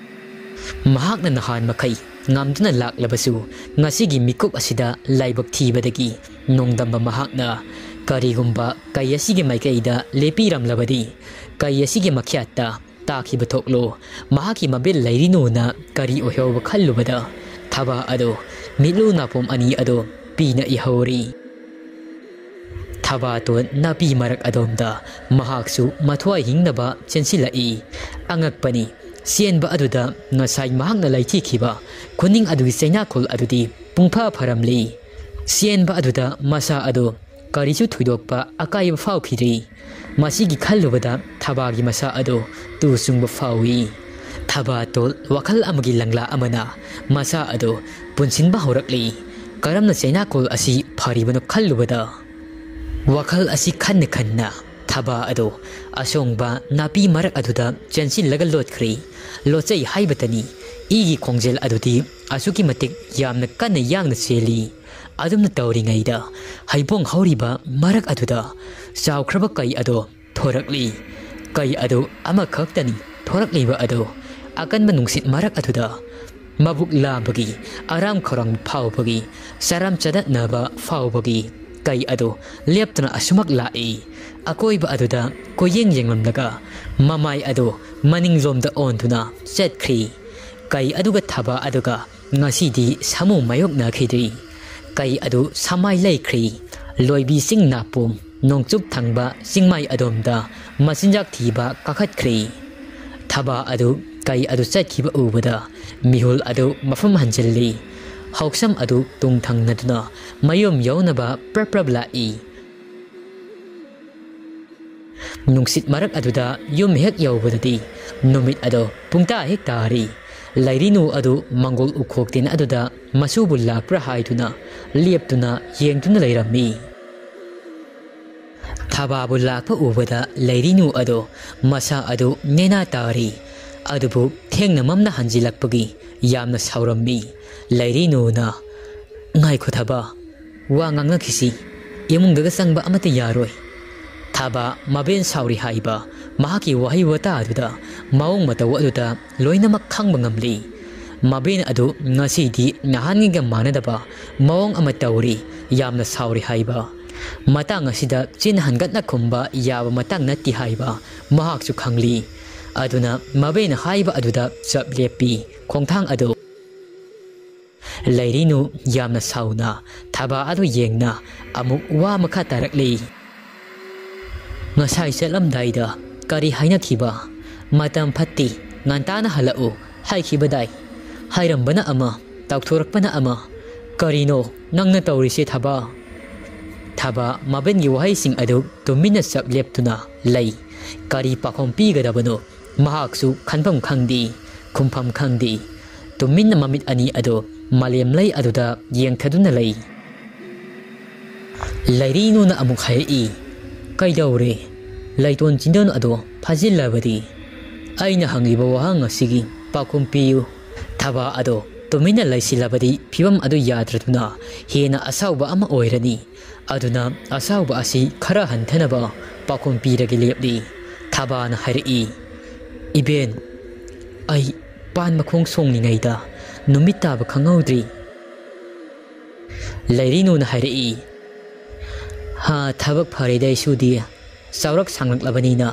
ꯃꯍꯥꯛꯅ ꯅꯍꯥꯟ ꯃꯈꯩ ꯉꯝꯗꯨꯅ ꯂꯥꯛꯂꯕꯁꯨ ꯉꯁꯤꯒꯤ ꯃꯤꯀꯨꯞ ꯑꯁꯤꯗ ꯂꯥꯏꯕꯛ ꯊꯤꯕꯗꯒꯤ ꯅꯣꯡꯗꯝꯕ ꯃꯍꯥꯛꯅ ꯀꯔꯤꯒꯨꯝꯕ ꯀꯩ ꯑꯁꯤꯒꯤ ꯃꯥꯏꯀꯩꯗ ꯂꯦꯞꯄꯤꯔꯝꯂꯕꯗꯤ ꯀꯩ ꯑꯁꯤꯒꯤ ꯃꯈ꯭ꯌꯥꯠꯇ ꯇꯥꯈꯤꯕ ꯊꯣꯛꯂꯣ ꯃꯍꯥꯛꯀꯤ ꯃꯕꯦꯜ ꯂꯩꯔꯤꯅꯨꯅ ꯀꯔꯤ ꯑꯣꯏꯍꯧꯕ ꯈꯜꯂꯨꯕꯗ ꯊꯕꯥ ꯑꯗꯨ ꯃꯤꯠꯂꯨ ꯅꯥꯄꯣꯝ ꯑꯅꯤ ꯑꯗꯨ ꯄꯤꯅ ꯏꯍꯧꯔꯤ꯫ ꯊꯕꯥꯇꯣꯟ ꯅꯥꯄꯤ ꯃꯔꯛ ꯑꯗꯣꯝꯗ ꯃꯍꯥꯛꯁꯨ ꯃꯊ꯭ꯋꯥꯏ ꯍꯤꯡꯅꯕ ꯆꯦꯟꯁꯤꯜꯂꯛꯏ꯫ ꯑꯉꯛꯄꯅꯤ, ꯆꯦꯟꯕ ꯑꯗꯨꯗ ꯉꯁꯥꯏ ꯃꯍꯥꯛꯅ ꯂꯩꯊꯤꯈꯤꯕ ꯈꯨꯅꯤꯡ ꯑꯗꯨꯒꯤ ꯆꯩꯅꯥꯈꯣꯜ ꯑꯗꯨꯗꯤ ꯄꯨꯡꯐꯥ ꯐꯔꯝꯂꯤ꯫ ꯆꯦꯟꯕ ꯑꯗꯨꯗ ꯃꯁꯥ ꯑꯗꯨ ꯀꯔꯤꯁꯨ ꯊꯣꯏꯗꯣꯛꯄ ꯑꯀꯥꯏꯕ ꯐꯥꯎꯈꯤꯗ꯭ꯔꯤ꯫ ꯃꯁꯤꯒꯤ ꯈꯜꯂꯨꯕꯗ ꯊꯕꯥꯒꯤ ꯃꯁꯥ ꯑꯗꯨ ꯇꯨ ꯆꯨꯡꯕ ꯐꯥꯎꯏ꯫ ꯊꯕꯥꯇꯣꯟ ꯋꯥꯈꯜ ꯑꯃꯒꯤ ꯂꯪꯂꯥ ꯑꯃꯅ ꯃꯁꯥ ꯑꯗꯨ ꯄꯨꯟꯁꯤꯟꯕ ꯍꯧꯔꯛꯂꯤ꯫ ꯀꯔꯝꯅ ꯆꯩꯅꯥꯈꯣꯜ ꯑꯁꯤ ꯐꯔꯤꯕꯅꯣ ꯈꯜꯂꯨꯕꯗ ꯋꯥꯈꯜ ꯑꯁꯤ ꯈꯟꯅ ꯈꯟꯅ ꯊꯕꯥ ꯑꯗꯨ ꯑꯁꯣꯡꯕ ꯅꯥꯄꯤ ꯃꯔꯛ ꯑꯗꯨꯗ ꯆꯦꯟꯁꯤꯜꯂꯒ ꯂꯣꯠꯈ꯭ꯔꯦ꯫ ꯂꯣꯠꯆꯩ ꯍꯥꯏꯕꯇꯅꯤ, ꯏꯒꯤ ꯈꯣꯡꯖꯦꯜ ꯑꯗꯨꯗꯤ ꯑꯁꯨꯛꯀꯤ ꯃꯇꯤꯛ ꯌꯥꯝꯅ ꯀꯟꯅ ꯌꯥꯡꯅ ꯆꯦꯜꯂꯤ꯫ ꯑꯗꯨꯝꯅ ꯇꯧꯔꯤꯉꯩꯗ ꯍꯩꯕꯣꯡ ꯍꯧꯔꯤꯕ ꯃꯔꯛ ꯑꯗꯨꯗ ꯆꯥꯎꯈ꯭ꯔꯕ ꯀꯩ ꯑꯗꯨ ꯊꯣꯔꯛꯂꯤ꯫ ꯀꯩ ꯑꯗꯨ ꯑꯃꯈꯛꯇꯅꯤ ꯊꯣꯔꯛꯂꯤꯕ ꯑꯗꯨ ꯑꯀꯟꯕ ꯅꯨꯡꯁꯤꯠ ꯃꯔꯛ ꯑꯗꯨꯗ ꯃꯕꯨꯛ ꯂꯥꯝꯕꯒꯤ, ꯑꯔꯥꯝ ꯈꯧꯔꯥꯡ ꯐꯥꯎꯕꯒꯤ, ꯆꯔꯥꯝ ꯆꯗꯠꯅꯕ ꯐꯥꯎꯕꯒꯤ ꯀꯩ ꯑꯗꯨ ꯂꯦꯞꯇꯨꯅ ꯑꯁꯨꯃꯛ ꯂꯥꯛꯏ꯫ ꯑꯀꯣꯏꯕ ꯑꯗꯨꯗ ꯀꯣꯏꯌꯦꯡ ꯌꯦꯡꯂꯝꯂꯒ ꯃꯃꯥꯏ ꯑꯗꯨ ꯃꯅꯤꯡꯂꯣꯝꯗ ꯑꯣꯟꯗꯨꯅ ꯆꯠꯈ꯭ꯔꯤ꯫ ꯀꯩ ꯑꯗꯨꯒ ꯊꯕꯥ ꯑꯗꯨꯒ ꯉꯁꯤꯗꯤ ꯁꯥꯃꯨ ꯃꯥꯌꯣꯛꯅꯈꯤꯗ꯭ꯔꯤ꯫ ꯀꯩ ꯑꯗꯨ ꯁꯃꯥꯏ ꯂꯩꯈ꯭ꯔꯤ꯫ ꯂꯣꯏꯕꯤ ꯆꯤꯡ ꯅꯥꯄꯣꯝ ꯅꯣꯡꯆꯨꯞ ꯊꯪꯕ ꯆꯤꯡꯃꯥꯏ ꯑꯗꯣꯝꯗ ꯃꯆꯤꯟꯖꯥꯛ ꯊꯤꯕ ꯀꯥꯈꯠꯈ꯭ꯔꯤ꯫ ꯊꯕꯥ ꯑꯗꯨ ꯀꯩ ꯑꯗꯨ ꯆꯠꯈꯤꯕ ꯎꯕꯗ ꯃꯤꯍꯨꯜ ꯑꯗꯨ ꯃꯐꯝ ꯍꯟꯖꯤꯜꯂꯤ꯫ ꯍꯧꯁꯝ ꯑꯗꯨ ꯇꯨꯡ ꯊꯪꯅꯗꯨꯅ ꯃꯌꯨꯝ ꯌꯧꯅꯕ ꯄ꯭ꯔꯞ ꯄ꯭ꯔꯞ ꯂꯥꯛꯏ꯫ ꯅꯨꯡꯁꯤꯠ ꯃꯔꯛ ꯑꯗꯨꯗ ꯌꯨꯝ ꯍꯦꯛ ꯌꯧꯕꯗꯗꯤ ꯅꯨꯃꯤꯠ ꯑꯗꯨ ꯄꯨꯡꯇꯥ ꯍꯦꯛ ꯇꯥꯔꯤ꯫ ꯂꯩꯔꯤꯅꯨ ꯑꯗꯨ ꯃꯪꯒꯣꯜ ꯎꯈꯣꯛꯇꯦꯟ ꯑꯗꯨꯗ ꯃꯁꯨꯕꯨ ꯂꯥꯛꯄ꯭ꯔꯥ ꯍꯥꯏꯗꯨꯅ ꯂꯦꯞꯇꯨꯅ ꯌꯦꯡꯗꯨꯅ ꯂꯩꯔꯝꯃꯤ꯫ ꯊꯕꯥꯕꯨ ꯂꯥꯛꯄ ꯎꯕꯗ ꯂꯩꯔꯤꯅꯨ ꯑꯗꯨ ꯃꯁꯥ ꯑꯗꯨ ꯅꯦꯅꯥ ꯇꯥꯔꯤ꯫ ꯑꯗꯨꯕꯨ ꯊꯦꯡꯅ ꯃꯝꯅ ꯍꯟꯖꯤꯜꯂꯛꯄꯒꯤ ꯌꯥꯝꯅ ꯁꯥꯎꯔꯝꯃꯤ꯫ ꯂꯩꯔꯤꯅꯨꯅ "ꯉꯥꯏꯈꯣ ꯊꯕꯥ, ꯋꯥ ꯉꯥꯡꯅꯈꯤꯁꯤ, ꯏꯃꯨꯡꯗꯒ ꯆꯪꯕ ꯑꯃꯠꯇ ꯌꯥꯔꯣꯏ"꯫ ꯊꯕꯥ ꯃꯕꯦꯟ ꯁꯥꯎꯔꯤ ꯍꯥꯏꯕ ꯃꯍꯥꯛꯀꯤ ꯋꯥꯍꯩ ꯋꯥꯇꯥ ꯑꯗꯨꯗ ꯃꯑꯣꯡ ꯃꯇꯧ ꯑꯗꯨꯗ ꯂꯣꯏꯅꯃꯛ ꯈꯪꯕ ꯉꯝꯂꯤ꯫ ꯃꯕꯦꯟ ꯑꯗꯨ ꯉꯁꯤꯗꯤ ꯅꯍꯥꯟꯉꯩꯒ ꯃꯥꯟꯅꯗꯕ ꯃꯑꯣꯡ ꯑꯃ ꯇꯧꯔꯤ, ꯌꯥꯝꯅ ꯁꯥꯎꯔꯤ ꯍꯥꯏꯕ꯫ ꯃꯇꯥꯡ ꯑꯁꯤꯗ ꯆꯤꯟ ꯍꯟꯒꯠꯅ ꯈꯨꯝꯕ ꯌꯥꯕ ꯃꯇꯥꯡ ꯅꯠꯇꯦ ꯍꯥꯏꯕ ꯃꯍꯥꯛꯁꯨ ꯈꯪꯂꯤ꯫ ꯑꯗꯨꯅ ꯃꯕꯦꯟ ꯍꯥꯏꯕ ꯑꯗꯨꯗ ꯆꯞ ꯂꯦꯞꯄꯤ ꯈꯣꯡꯊꯥꯡ ꯑꯗꯨ꯫ ꯂꯩꯔꯤꯅꯨ ꯌꯥꯝꯅ ꯁꯥꯎꯅ ꯊꯕꯥ ꯑꯗꯨ ꯌꯦꯡꯅ ꯑꯃꯨꯛ ꯋꯥ ꯃꯈꯥ ꯇꯥꯔꯛꯂꯤ꯫ "ꯉꯁꯥꯏ ꯆꯠꯂꯝꯗꯥꯏꯗ ꯀꯔꯤ ꯍꯥꯏꯅꯈꯤꯕ? ꯃꯇꯝ ꯐꯠꯇꯦ, ꯉꯟꯇꯥꯅ ꯍꯜꯂꯛꯎ ꯍꯥꯏꯈꯤꯕꯗꯥꯏ? ꯍꯥꯏꯔꯝꯕꯅ ꯑꯃ, ꯇꯧꯊꯣꯔꯛꯄꯅ ꯑꯃ꯫ ꯀꯔꯤꯅꯣ ꯅꯪꯅ ꯇꯧꯔꯤꯁꯦ ꯊꯕꯥ?" ꯊꯕꯥ ꯃꯕꯦꯟꯒꯤ ꯋꯥꯍꯩꯁꯤꯡ ꯑꯗꯨ ꯇꯨꯃꯤꯟꯅ ꯆꯞ ꯂꯦꯞꯇꯨꯅ ꯂꯩ꯫ ꯀꯔꯤ ꯄꯥꯎꯈꯨꯝ ꯄꯤꯒꯗꯕꯅꯣ mahaksu khanpham khangdi khumpham khangdi tuminna mamit ani ado malem lei aduda yengthaduna lei lairinu na amuk hai kaidawre laiton chindon ado phajillabadi aina hangiba wahang asigi pakhum piyu thaba ado tuminna laisilabadi phibam adu yadraduna hena asauba ama oirani aduna asauba asi khara hanthanaba pakhum piragi lepdi thaba na hari iben ai pan makhong songningaida numit taba khangaudri lairinu na hari ha thabak pharidai sudi saurak sanglak na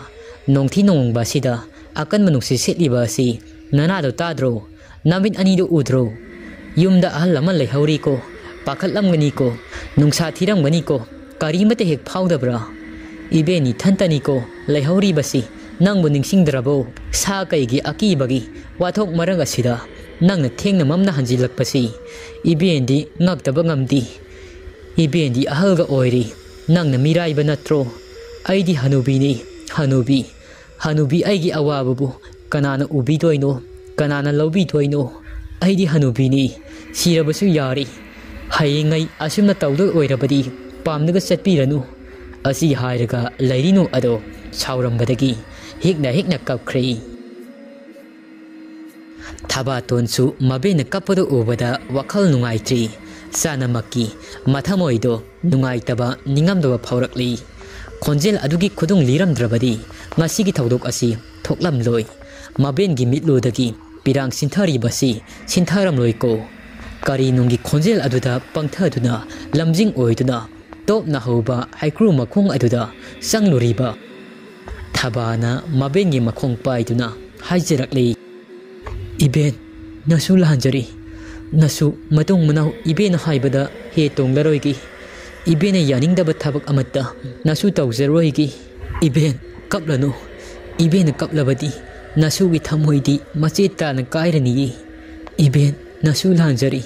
nongthi nongba sida akan manuksi setliba si nana do tadro namit ani do udro yumda ahal lama lehauri ko pakhatlam gani ko nungsa thiram gani ko karimate hek phaudabra ibeni thantani ko lehauri basi nangbu ningsingdrabo sa kaigi akibagi wathok marang asida nangna thengna mamna hanjilak pasi ibendi ngaktaba ngamdi ibendi ahalga oiri nangna miraiba natro aidi hanubi aigi awababu kanana ubi toino kanana lobi toino aidi hanubini sirabasu yari hayengai asumna tawdo oirabadi pamnaga satpiranu asi hairaga lairinu ado saurambadagi hikna kapkhre thaba tonsu mabena kapado ubada wakhal nungaitri sanamaki mathamoido nungaitaba ningamdaba phaurakli khonjel adugi khudung liramdrabadi ngasigi thawdok asi thoklamloi mabengi mitludagi pirang sinthari basi sintharamloi ko kari nungi khonjel aduda pangthaduna lamjing oiduna top na hoba haikru makhong aduda sangluriba thabana mabengi makhong paiduna haijirakli iben nasu lanjari nasu matung manau iben haibada he tonglaroigi iben yaningdaba thabak amatta nasu tawzeroigi iben kaplanu iben kaplabadi nasu gi thamoidi macheta na kairani iben nasu lanjari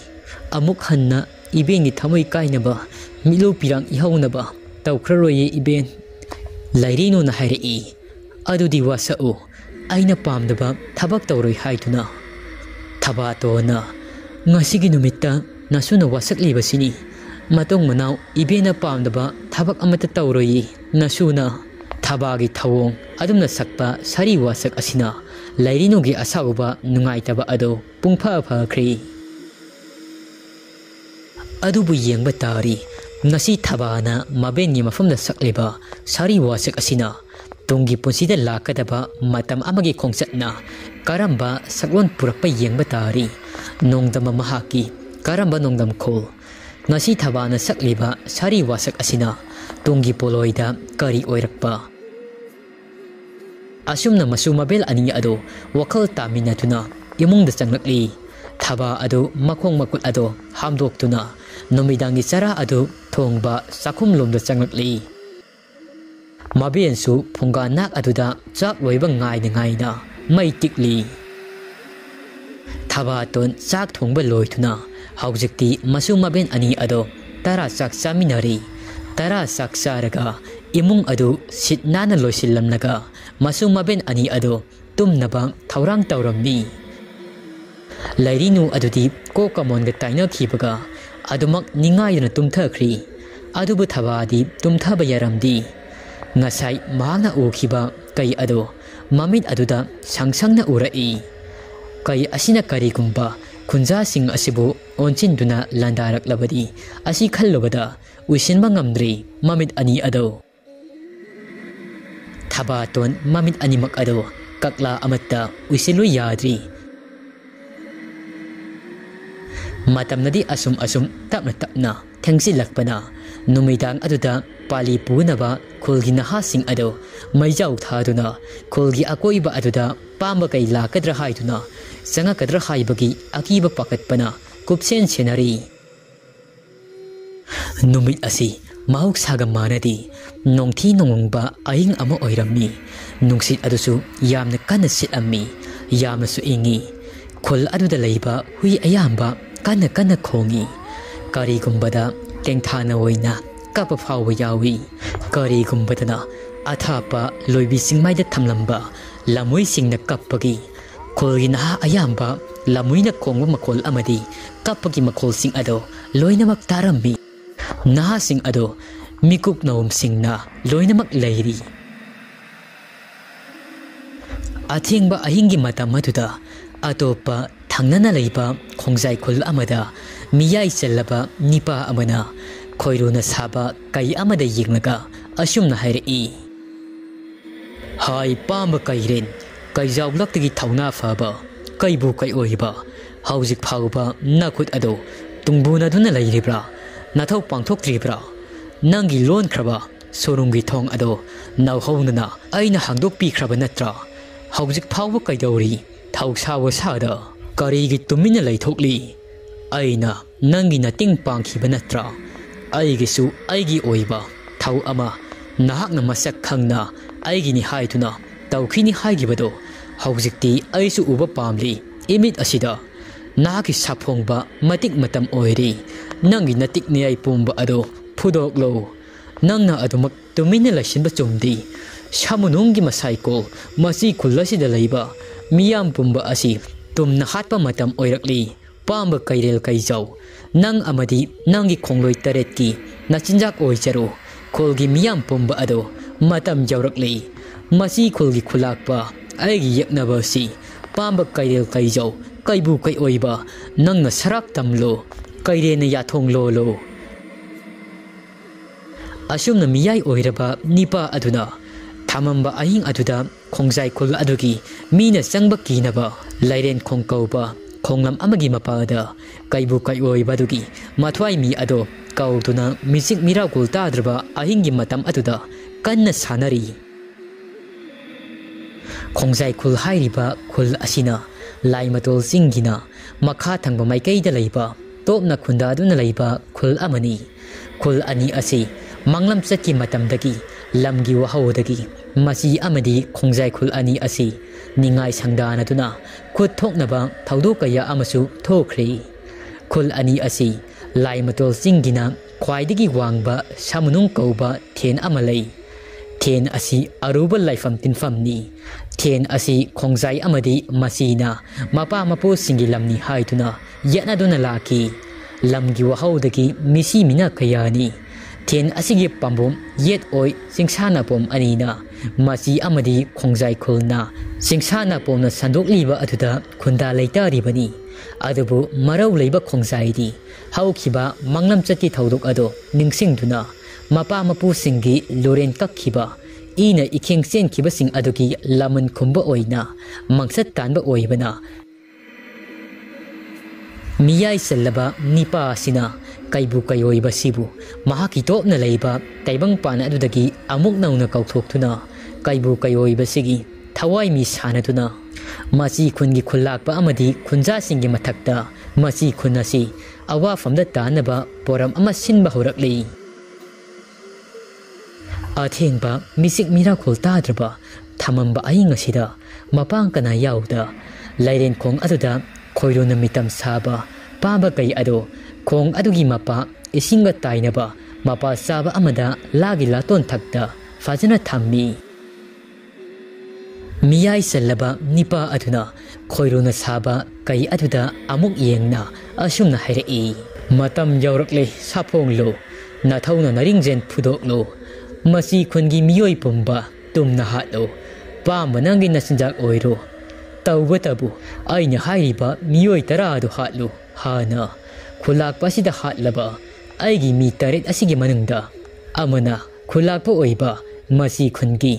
amuk hanna iben gi thamoi kainaba milo pirang ihaunaba tawkhraroye iben lairino na hairi adudi wasau aina pamdaba thabak tawroi haituna thaba tona ngasigi numitta nasuna wasakli basini matong manau ibena pamdaba thabak amata tawroi nasuna thabagi thawong adumna sakpa sari wasak asina lairino gi asauba nungaitaba ado pungpha phakri adubu yengba tari ngasi thabana mabengi mafamda sakleba sari wasak asina tungi punsida lakadaba matam amagi khongsatna karamba saklon purakpa yengba tari nongdama mahaki karamba nongdam khol ngasi thabana sakliba sari wasak asina tungi poloida kari oirakpa asumna masu mabel ani ado wakhal taminatuna imungda changlakli thaba ado makhong makul ado hamdoktuna nomidangi chara ado thongba sakhum lomda changlakli mabensu phunga nak aduda chak loiba ngaina mai tikli thaba ton chak thongba loithuna haujikti masu maben ani ado tara chak chaminari tara chak charaga imung adu sitnana loisillamnaga masu maben ani ado tumnaba thaurang tawramni lairinu adudi ko kamonga taina khibaga adumak ningaina tumthakhri adubu thabadi tumthaba yaramdi ngasai mahna ukhiba kai ado mamit aduda sangsangna urai kai asina karigumba khunja sing asibu onchinduna landarak labadi asi khallobada usinba ngamdri mamit ani ado thabaton mamit animak ado kakla amatta usilu yadri matamnadi asum tapna thengsilakpana numidang aduda pali punaba khulgi nahasing ado maijau thaduna khulgi akoiba aduda pamba kai lakadra haiduna sanga kadra haibagi akiba pakatpana kupsen senari numit asi mahuk saga manadi nongthi nongba aing ama oirammi nungsit adusu yamna kana sitammi yamna su ingi khul aduda leiba hui ayamba kana khongi kari gumbada tengthana oina kapa phawa yawi kari gumbadana ꯑꯊꯥꯞꯄ ꯂꯣꯏꯕꯤꯁꯤꯡꯃꯥꯏꯗ ꯊꯝꯂꯝꯕ ꯂꯝꯃꯣꯏꯁꯤꯡꯅ ꯀꯞꯄꯒꯤ ꯈꯨꯜꯒꯤ ꯅꯍꯥ ꯑꯌꯥꯝꯕ ꯂꯝꯃꯣꯏꯅ ꯈꯣꯡꯕ ꯃꯈꯣꯜ ꯑꯃꯗꯤ ꯀꯞꯄꯒꯤ ꯃꯈꯣꯜꯁꯤꯡ ꯑꯗꯣ ꯂꯣꯏꯅꯃꯛ ꯇꯥꯔꯝꯃꯤ꯫ ꯅꯍꯥꯁꯤꯡ ꯑꯗꯣ ꯃꯤꯀꯨꯞ ꯅꯣꯝꯁꯤꯡꯅ ꯂꯣꯏꯅꯃꯛ ꯂꯩꯔꯤ꯫ ꯑꯊꯦꯡꯕ ꯑꯍꯤꯡꯒꯤ ꯃꯇꯝ ꯑꯗꯨꯗ ꯑꯇꯣꯞꯄ ꯊꯪꯅꯅ ꯂꯩꯕ ꯈꯣꯡꯖꯥꯏ ꯈꯨꯜ ꯑꯃꯗ ꯃꯤꯌꯥꯏ ꯆꯜꯂꯕ ꯅꯤꯄꯥ ꯑꯃꯅ ꯈꯣꯏꯔꯨꯅ ꯁꯥꯕ ꯀꯩ ꯑꯃꯗ ꯌꯦꯡꯂꯒ ꯑꯁꯨꯝꯅ ꯍꯥꯏꯔꯛꯏ꯫ ꯍꯥꯏ ꯄꯥꯝꯕ ꯀꯩꯔꯦꯟ, ꯀꯩꯖꯥꯎꯂꯛꯇꯒꯤ ꯊꯧꯅꯥ ꯐꯕ, ꯀꯩꯕꯨ ꯀꯩ ꯑꯣꯏꯕ, ꯍꯧꯖꯤꯛ ꯐꯥꯎꯕ ꯅꯈꯨꯠ ꯑꯗꯣ ꯇꯨꯡꯕꯨꯅꯗꯨꯅ ꯂꯩꯔꯤꯕ꯭ꯔꯥ? ꯅꯊꯧ ꯄꯥꯡꯊꯣꯛꯇ꯭ꯔꯤꯕ꯭ꯔꯥ? ꯅꯪꯒꯤ ꯂꯣꯟꯈ꯭ꯔꯕ ꯁꯣꯔꯨꯡꯒꯤ ꯊꯣꯡ ꯑꯗꯣ ꯅꯧꯍꯧꯅꯅ ꯑꯩꯅ ꯍꯥꯡꯗꯣꯛꯄꯤꯈ꯭ꯔꯕ ꯅꯠꯇ꯭ꯔꯥ? ꯍꯧꯖꯤꯛ ꯐꯥꯎꯕ ꯀꯩꯗꯧꯔꯤ? ꯊꯧꯁꯥ ꯋꯥꯁꯥꯗ ꯀꯔꯤꯒꯤ ꯇꯨꯃꯤꯟꯅ ꯂꯩꯊꯣꯛꯂꯤ? ꯑꯩꯅ ꯅꯪꯒꯤ ꯃꯇꯦꯡ ꯄꯥꯡꯈꯤꯕ ꯅꯠꯇ꯭ꯔꯥ? ꯑꯩꯒꯤꯁꯨ ꯑꯩꯒꯤ ꯑꯣꯏꯕ ꯊꯧ ꯑꯃ ꯅꯍꯥꯛꯅ ꯃꯁꯛ ꯈꯪꯅ ꯑꯩꯒꯤꯅꯤ ꯍꯥꯏꯗꯨꯅ ꯇꯧꯈꯤꯅꯤ ꯍꯥꯏꯈꯤꯕꯗꯣ ꯍꯧꯖꯤꯛꯇꯤ ꯑꯩꯁꯨ ꯎꯕ ꯄꯥꯝꯂꯤ꯫ ꯏꯃꯤꯠ ꯑꯁꯤꯗ ꯅꯍꯥꯛꯀꯤ ꯁꯥꯐꯣꯡꯕ ꯃꯇꯤꯛ ꯃꯇꯝ ꯑꯣꯏꯔꯤ꯫ ꯅꯪꯒꯤ ꯅꯇꯤꯛ ꯅꯤꯌꯥꯏ ꯄꯨꯝꯕ ꯑꯗꯣ ꯐꯨꯗꯣꯛꯂꯣ꯫ ꯅꯪꯅ ꯑꯗꯨꯃꯛ ꯇꯨꯃꯤꯟꯅ ꯂꯩꯁꯤꯟꯕ ꯆꯨꯝꯗꯤ꯫ ꯁꯥꯃꯨꯅꯨꯡꯒꯤ ꯃꯁꯥꯏꯀꯣꯜ ꯃꯁꯤ ꯈꯨꯜ ꯑꯁꯤꯗ ꯂꯩꯕ ꯃꯤꯌꯥꯝ ꯄꯨꯝꯕ ꯑꯁꯤ ꯇꯨꯝꯅ ꯍꯥꯠꯄ ꯃꯇꯝ ꯑꯣꯏꯔꯛꯂꯤ꯫ ꯄꯥꯝꯕ ꯀꯩꯔꯦꯜ ꯀꯩꯖꯥꯎ, ꯅꯪ ꯑꯃꯗꯤ ꯅꯪꯒꯤ ꯈꯣꯡꯂꯣꯏ ꯇꯔꯦꯠꯀꯤ ꯅꯆꯤꯟꯖꯥꯛ ꯑꯣꯏꯖꯔꯣ꯫ ꯈꯨꯜꯒꯤ ꯃꯤꯌꯥꯝ ꯄꯨꯝꯕ ꯑꯗꯣ ꯃꯇꯝ ꯌꯧꯔꯛꯂꯤ꯫ ꯃꯁꯤ ꯈꯨꯜꯒꯤ ꯈꯨꯜꯂꯥꯛꯄ ꯑꯩꯒꯤ ꯌꯦꯛꯅꯕ ꯑꯁꯤ ꯄꯥꯝꯕ ꯀꯩꯔꯦꯜ ꯀꯩꯖꯥꯎ, ꯀꯩꯕꯨ ꯀꯩ ꯑꯣꯏꯕ ꯅꯪꯅ ꯁꯔꯥꯛ ꯇꯝꯂꯣ, ꯀꯩꯔꯦꯟꯅ ꯌꯥꯊꯣꯡ ꯂꯣꯂꯣ꯫ ꯑꯁꯨꯝꯅ ꯃꯤꯌꯥꯏ ꯑꯣꯏꯔꯕ ꯅꯤꯄꯥ ꯑꯗꯨꯅ ꯊꯝꯃꯝꯕ ꯑꯍꯤꯡ ꯑꯗꯨꯗ ꯈꯣꯡꯖꯥꯏ ꯈꯨꯜ ꯑꯗꯨꯒꯤ ꯃꯤꯅ ꯆꯪꯕ ꯀꯤꯅꯕ ꯂꯩꯔꯦꯟ ꯈꯣꯡ ꯀꯧꯕ ꯈꯣꯡꯂꯝ ꯑꯃꯒꯤ ꯃꯄꯥꯗ ꯀꯩꯕꯨ ꯀꯩ ꯑꯣꯏꯕ ꯑꯗꯨꯒꯤ ꯃꯊ꯭ꯋꯥꯏ ꯃꯤ ꯑꯗꯣ ꯀꯧꯗꯨꯅ ꯃꯤꯆꯤꯛ ꯃꯤꯔꯥꯎꯀꯨꯜ ꯇꯥꯗ꯭ꯔꯕ ꯑꯍꯤꯡꯒꯤ ꯃꯇꯝ ꯑꯗꯨꯗ ꯀꯟꯅ ꯁꯥꯟꯅꯔꯤ꯫ ꯈꯣꯡꯖꯥꯏ ꯈꯨꯜ ꯍꯥꯏꯔꯤꯕ ꯈꯨꯜ ꯑꯁꯤꯅ ꯂꯥꯏꯃꯇꯣꯜ ꯆꯤꯡꯒꯤꯅ ꯃꯈꯥ ꯊꯪꯕ ꯃꯥꯏꯀꯩꯗ ꯂꯩꯕ ꯇꯣꯞꯅ ꯈꯨꯟꯗꯥꯗꯨꯅ ꯂꯩꯕ ꯈꯨꯜ ꯑꯃꯅꯤ꯫ ꯈꯨꯜ ꯑꯅꯤ ꯑꯁꯤ ꯃꯪꯂꯝ ꯆꯠꯀꯤ ꯃꯇꯝꯗꯒꯤ ꯂꯝꯒꯤ ꯋꯥꯍꯧꯗꯒꯤ ꯃꯆꯤ ꯑꯃꯗꯤ ꯈꯣꯡꯖꯥꯏ ꯈꯨꯜ ꯑꯅꯤ ꯑꯁꯤ ꯅꯤꯡꯉꯥꯏ ꯁꯪꯗꯥꯅꯗꯨꯅ ꯈꯨꯠ ꯊꯣꯛꯅꯕ ꯊꯧꯗꯣꯛ ꯀꯌꯥ ꯑꯃꯁꯨ ꯊꯣꯛꯈ꯭ꯔꯦ꯫ ꯈꯨꯜ ꯑꯅꯤ ꯑꯁꯤ ꯂꯥꯏꯃꯇꯣꯜ ꯆꯤꯡꯒꯤꯅ ꯈ꯭ꯋꯥꯏꯗꯒꯤ ꯋꯥꯡꯕ ꯁꯥꯃꯨꯅꯨꯡ ꯀꯧꯕ ꯊꯦꯟ ꯑꯃ ꯂꯩ꯫ ꯊꯦꯟ ꯑꯁꯤ ꯑꯔꯨꯕ ꯂꯥꯏꯐꯝ ꯇꯤꯟꯐꯝꯅꯤ꯫ ꯊꯦꯟ ꯑꯁꯤ ꯈꯣꯡꯖꯥꯏ ꯑꯃꯗꯤ ꯃꯆꯤꯅ ꯃꯄꯥ ꯃꯄꯨꯁꯤꯡꯒꯤ ꯂꯝꯅꯤ ꯍꯥꯏꯗꯨꯅ ꯌꯦꯠꯅꯗꯨꯅ ꯂꯥꯛꯈꯤ꯫ ꯂꯝꯒꯤ ꯋꯥꯍꯧꯗꯒꯤ ꯃꯤꯁꯤ ꯃꯤꯅ ꯀꯌꯥꯅꯤ꯫ ꯊꯦꯟ ꯑꯁꯤꯒꯤ ꯄꯥꯝꯕꯣꯝ ꯌꯦꯠ ꯑꯣꯏ ꯆꯤꯡꯁꯥꯅꯄꯣꯝ ꯑꯅꯤꯅ ꯃꯆꯤ ꯑꯃꯗꯤ ꯈꯣꯡꯖꯥꯏ ꯈꯨꯜꯅ ꯆꯤꯡꯁꯥꯅꯄꯣꯝꯅ ꯁꯟꯗꯣꯛꯂꯤꯕ ꯑꯗꯨꯗ ꯈꯨꯟꯗꯥ ꯂꯩꯇꯥꯔꯤꯕꯅꯤ꯫ ꯑꯗꯨꯕꯨ ꯃꯔꯧ ꯂꯩꯕ ꯈꯣꯡꯖꯥꯏꯗꯤ ꯍꯧꯈꯤꯕ ꯃꯪꯂꯝ ꯆꯠꯀꯤ ꯊꯧꯗꯣꯛ ꯑꯗꯣ ꯅꯤꯡꯁꯤꯡꯗꯨꯅ ꯃꯄꯥ ꯃꯄꯨꯁꯤꯡꯒꯤ ꯂꯣꯔꯦꯟ ꯀꯛꯈꯤꯕ ꯏꯅ ꯏꯈꯦꯡ ꯆꯦꯟꯈꯤꯕꯁꯤꯡ ꯑꯗꯨꯒꯤ ꯂꯃꯟ ꯈꯨꯝꯕ ꯑꯣꯏꯅ ꯃꯪꯆꯠ ꯇꯥꯟꯕ ꯑꯣꯏꯕꯅ ꯃꯤꯌꯥꯏ ꯆꯜꯂꯕ ꯅꯤꯄꯥ ꯑꯁꯤꯅ ꯀꯩꯕꯨ ꯀꯩꯑꯣꯏꯕꯁꯤꯕꯨ ꯃꯍꯥꯛꯀꯤ ꯇꯣꯞꯅ ꯂꯩꯕ ꯇꯥꯏꯕꯪꯄꯥꯟ ꯑꯗꯨꯗꯒꯤ ꯑꯃꯨꯛ ꯅꯧꯅ ꯀꯧꯊꯣꯛꯇꯨꯅ ꯀꯩꯕꯨ ꯀꯩꯑꯣꯏꯕꯁꯤꯒꯤ ꯊꯋꯥꯏ ꯃꯤ ꯁꯥꯟꯅꯗꯨꯅ ꯃꯆꯤ ꯈꯨꯟꯒꯤ ꯈꯨꯜꯂꯥꯛꯄ ꯑꯃꯗꯤ ꯈꯨꯟꯖꯥꯁꯤꯡꯒꯤ ꯃꯊꯛꯇ ꯃꯆꯤ ꯈꯨꯟ ꯑꯁꯤ ꯑꯋꯥꯐꯝꯗ ꯇꯥꯅꯕ ꯄꯣꯔꯝ ꯑꯃ ꯁꯤꯟꯕ ꯍꯧꯔꯛꯂꯤ꯫ ꯑꯊꯦꯡꯕ ꯃꯤꯆꯤꯛ ꯃꯤꯔꯥꯎꯈꯨꯜ ꯇꯥꯗ꯭ꯔꯕ ꯊꯝꯃꯝꯕ ꯑꯍꯤꯡ ꯑꯁꯤꯗ ꯃꯄꯥꯡ ꯀꯅꯥ ꯌꯥꯎꯗ ꯂꯩꯔꯦꯟ ꯈꯣꯡ ꯑꯗꯨꯗ ꯈꯣꯏꯔꯣꯅ ꯃꯤꯇꯝ ꯁꯥꯕ ꯄꯥꯝꯕ ꯀꯩ ꯑꯗꯣ ꯈꯣꯡ ꯑꯗꯨꯒꯤ ꯃꯄꯥ ꯏꯁꯤꯡꯒ ꯇꯥꯏꯅꯕ ꯃꯄꯥ ꯆꯥꯕ ꯑꯃꯗ ꯂꯥꯒꯤ ꯂꯥꯇꯣꯟ ꯊꯛꯇ ꯐꯖꯅ ꯊꯝꯃꯤ꯫ ꯃꯤꯌꯥꯏ ꯆꯜꯂꯕ ꯅꯤꯄꯥ ꯑꯗꯨꯅ ꯈꯣꯏꯔꯣꯅ ꯁꯥꯕ ꯀꯩ ꯑꯗꯨꯗ ꯑꯃꯨꯛ ꯌꯦꯡꯅ ꯑꯁꯨꯝꯅ ꯍꯥꯏꯔꯛꯏ꯫ ꯃꯇꯝ ꯌꯧꯔꯛꯂꯦ ꯁꯥꯐꯣꯡꯂꯣ, ꯅꯊꯧꯅ ꯅꯔꯤꯡꯖꯦꯟ ꯐꯨꯗꯣꯛꯂꯣ꯫ ꯃꯆꯤ ꯈꯨꯟꯒꯤ ꯃꯤꯑꯣꯏ ꯄꯨꯝꯕ ꯇꯨꯝꯅ ꯍꯥꯠꯂꯣ꯫ ꯄꯥꯝꯕ ꯅꯪꯒꯤ ꯅꯆꯤꯟꯖꯥꯛ ꯑꯣꯏꯔꯣ꯫ ꯇꯧꯕꯇꯕꯨ ꯑꯩꯅ ꯍꯥꯏꯔꯤꯕ ꯃꯤꯑꯣꯏ 10 ꯍꯥꯠꯂꯨ ꯍꯥꯟꯅ꯫ ꯈꯨꯜꯂꯥꯛꯄ ꯑꯁꯤꯗ ꯍꯥꯠꯂꯕ ꯑꯩꯒꯤ ꯃꯤ 9 ꯑꯁꯤꯒꯤ ꯃꯅꯨꯡꯗ ꯑꯃꯅ ꯈꯨꯜꯂꯥꯛꯄ ꯑꯣꯏꯕ ꯃꯆꯤ ꯈꯨꯟꯒꯤ,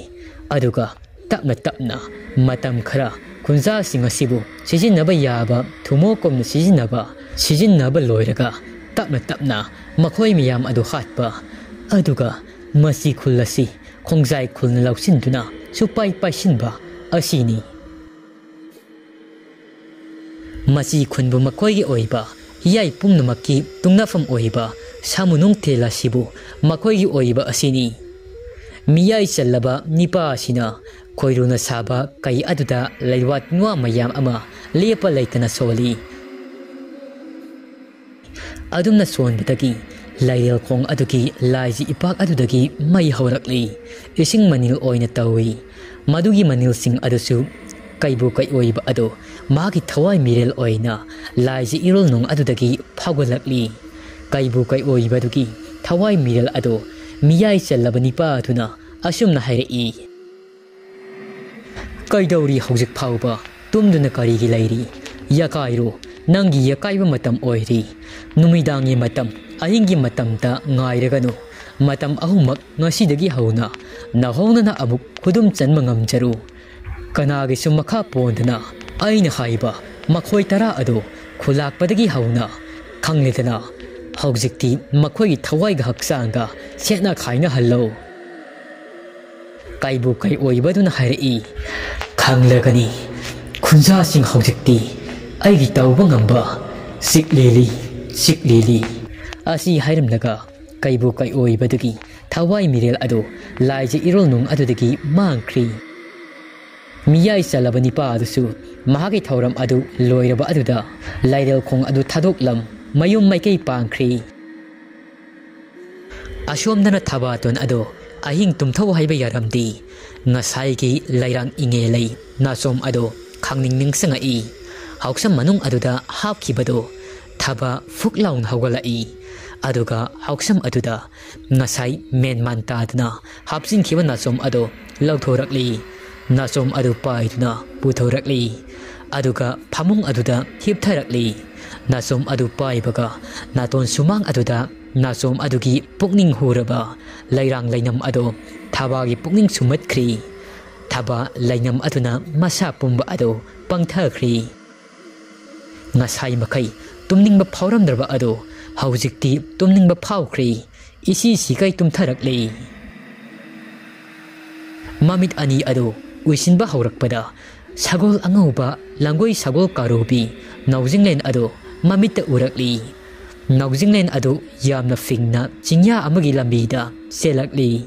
ꯑꯗꯨꯒ ꯇꯞꯅ ꯇꯞꯅ ꯃꯇꯝ ꯈꯔ ꯈꯨꯟꯖꯥꯁꯤꯡ ꯑꯁꯤꯕꯨ ꯁꯤꯖꯤꯟꯅꯕ ꯌꯥꯕ ꯊꯨꯃꯣꯛꯀꯨꯝꯅ ꯁꯤꯖꯤꯟꯅꯕ ꯂꯣꯏꯔꯒ ꯇꯞꯅ ꯇꯞꯅ ꯃꯈꯣꯏ ꯃꯌꯥꯝ ꯑꯗꯨ ꯍꯥꯠꯄ, ꯑꯗꯨꯒ ꯃꯆꯤ ꯈꯨꯜ ꯑꯁꯤ ꯈꯣꯡꯖꯥꯏ ꯈꯨꯜꯅ ꯂꯧꯁꯤꯟꯗꯨꯅ ꯁꯨꯄꯥꯏ ꯄꯥꯏꯁꯤꯟꯕ ꯑꯁꯤꯅꯤ꯫ ꯃꯆꯤ ꯈꯨꯟꯕꯨ ꯃꯈꯣꯏꯒꯤ ꯑꯣꯏꯕ ꯍꯤꯌꯥꯏ ꯄꯨꯝꯅꯃꯛꯀꯤ ꯇꯨꯡꯅꯐꯝ ꯑꯣꯏꯕ ꯁꯥꯃꯨꯅꯨꯡ ꯊꯦꯜ ꯑꯁꯤꯕꯨ ꯃꯈꯣꯏꯒꯤ ꯑꯣꯏꯕ ꯑꯁꯤꯅꯤ꯫ ꯃꯤꯌꯥꯏ ꯆꯜꯂꯕ ꯅꯤꯄꯥ ꯑꯁꯤꯅ ꯈꯣꯏꯔꯨꯅ ꯁꯥꯕ ꯀꯩ ꯑꯗꯨꯗ ꯂꯩꯋꯥ ꯇꯤꯟꯋꯥ ꯃꯌꯥꯝ ꯑꯃ ꯂꯦꯞꯄ ꯂꯩꯇꯅ ꯁꯣꯜꯂꯤ꯫ ꯑꯗꯨꯝꯅ ꯁꯣꯟꯕꯗꯒꯤ lairel khong aduki laiji ipak adudagi mai haurakli ising manil oina tawi madugi manil sing adusu kaibu kai oiba ado magi thawai mirel oina laiji irol nung adudagi phagolakli kaibu kai oiba duki thawai mirel ado miyai chalabani pa thuna asumna hairei kaidawri hojik phauba tumduna karigi lairi yakairo nangi yakaiba matam oiri numidangi matam ahingi matam ta ngairaganu matam ahumak ngasidagi hauna nahona na amuk khudum chanma ngamjaru kanagi sumakha pondna aina haiba makhoi tara ado khulakpadagi hauna khanglidana hojikti makhoi thawai ga haksanga sena khaina hallo kaibu kai oibaduna hairei khanglagani khunja sing hojikti aigi tawba ngamba siklili asi hairamlaga kaibu kai oibadagi thawai mirel ado laiji irol nung adudagi mangkhri miyai salabani pa adusu mahagi thauram adu loiraba aduda lairel khong adu thadoklam mayum maikei pangkhri ashomdana thabaton ado ahing tumthau haiba yaramdi ngasai gi lairang inge lei nasom ado khangning ning sanga i hauksam manung aduda hapkhibado thaba fuklaun hawgalai aduga hauksam aduda ngasai menman tadna hapsin khiba nasom ado lauthorakli nasom adu paiduna puthorakli aduga phamung aduda hiptharakli nasom adu paibaga naton sumang aduda nasom adugi pukning huraba lairang lainam ado thabagi pukning sumatkhri thaba lainam aduna masa pumba ado pangthakhri ngasai makai tumningba phauramdraba ado haujikti tumningba phaukhri isi sikai tumtharakli mamit ani ado uisinba haurakpada sagol angauba langoi sagol karubi naujinglen ado mamit urakli naujinglen ado yamna fingna chingya amagi lambida selakli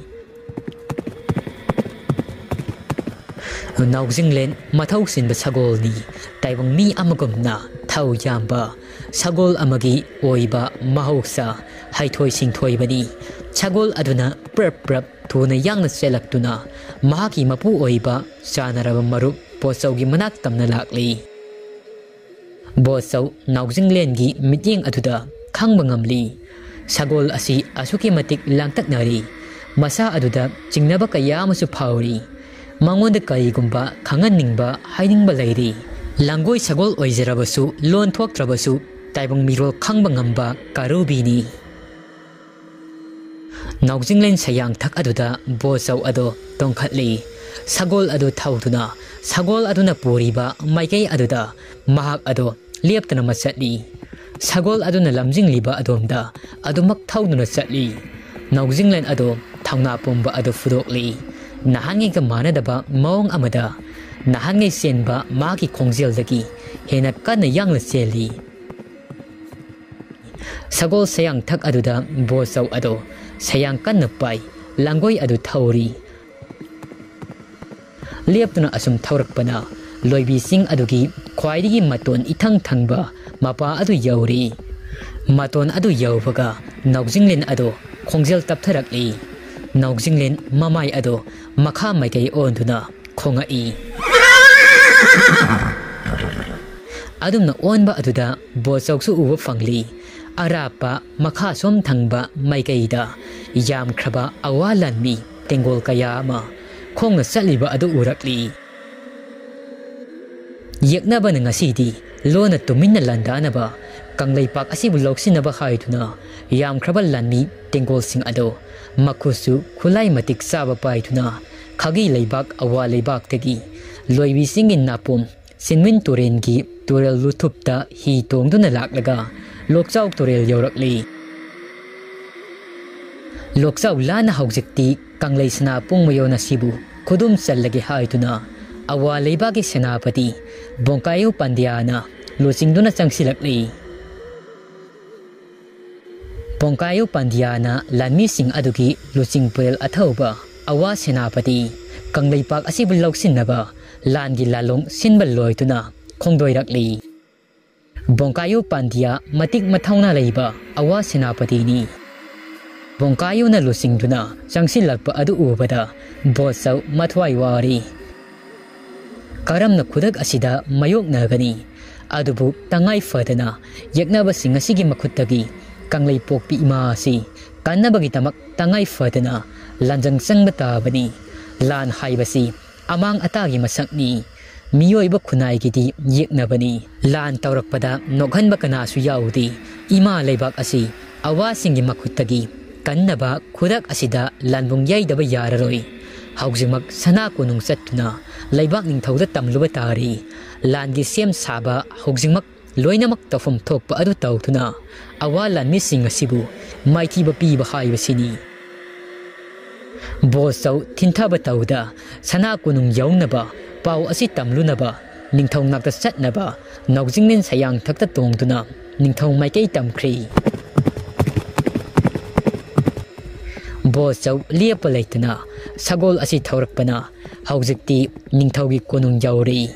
naujinglen mathau sinba sagol ni taibang mi amagomna thau yamba sagol amagi oiba mahausa haithoi singthoi bani sagol aduna prap thuna yangna selaktuna mahaki mapu oiba chanaraba marup posaugi manak tamna lakli bosau naujinglen gi miting aduda khangba ngamli sagol asi asuki matik langtaknari masa aduda chingnaba kaya amasu phauri mangonda kaigumba khanganingba hainingba lairi langoi sagol oizarabasu lon thoktrabasu taibang mirol khangba ngamba karubini naujinglen sayang thak aduda bosau ado tongkhatli sagol adu thauduna sagol aduna puriba maikei aduda mahak ado leptana masatli sagol aduna lamjingliba adomda adumak thauduna chatli naujinglen ado thangna pumba ado fudokli nahangi ka manadaba maung amada nahangi senba magi khongjeldagi hena kana yangla seli sagol sayang thak aduda bosau ado sayang kanna pai langoi adu thauri leptuna asum thaurakpana loibi sing adugi khwaidigi maton ithang thangba mapa adu yauri maton adu yaubaga naujinglen ado khongjel taptharakli naujinglen mamai ado makha maikei onduna khongai adumna onba aduda bosoksu uba fangli arapa makha som thangba maikeida yam khraba awalan mi tengol kaya ma khongna saliba adu urakli yeknaba ngasidi lona tuminna landanaba kanglaipak asibu loksinaba haiduna yam khraba lanmi tengol sing ado makusu khulai matik saba paiduna khagi leibak awa leibak tegi loibi singin napum sinwin turengi turel luthupta hi tongduna laklaga lokchau turel yorakli lokchau lana haujikti kanglai sna pungmayona sibu khudum challage haiduna awa leibagi senapati bongkayu pandiana losingduna changsilakli bongkayu pandiana lanmi sing adugi losing purel athauba awa senapati kanglaipak asibu loksinaba langi lalong sinbal loituna khongdoirakli bongkayu pandia matik mathauna leiba awa senapati ni Bongkayo na lusingduna changsilakpa adu ubada Bosau mathwai wari Karamna khudak asida mayoknagani adubu tangai fadana yaknabasing asigi makuttagi kanglay pokpi ima asi kannabagi tamak tangai fadana lanjang sangba tabani lan haibasi amang atagi masakni miyoiba khunai gidi yeknabani lan tawrakpada nokhanba kanasu yaudi ima leibak asi awasingi makhuttagi kannaba khudak asida lanbung yaidaba yararoi haujimak sana kunung satuna leibak ningthauda tamluba tari langi sem saba haujimak loinamak tafum thokpa adu tawtuna awalan mising asibu maithiba piba haibasini Bosau tinthaba tawda sana kunung yawnaba pau asi tamlunaba ningthau nakta satnaba naujingnin sayang thakta tongduna ningthau maikei tamkhri Bosau liapa leitana sagol asi thaurakpana haujikti ningthaugi kunung yawri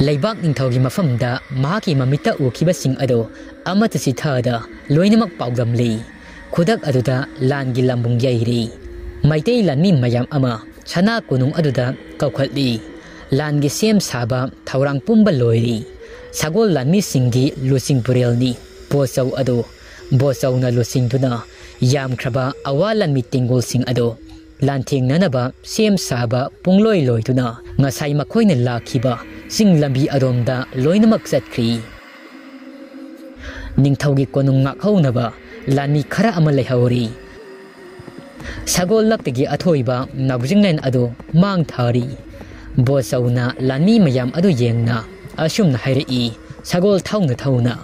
Leibak ningthaugi mafamda mahaki mamita ukibasing ado amata sithada loinamak pawdamli Khudak aduda langi lambung yairi Maitei lanmi mayam ama sana kunung aduda kaukhatli langi sem saba thaurang pumba loiri sagol lanmi singi lusing purelni Bosau ado Bosau na lusing duna yam khraba awalan mi tingol sing ado lanthing nanaba sem saba pungloi loi duna ngasai makhoina lakhiba sing lambi adomda loinamak satkhri ningthaugi konung ngakhaunaba Lani khara ama lehauri Sagol laktagi athoiba nabjingnen ado mang thari Bosauna lani mayam ado yengna asumna hairi sagol thauna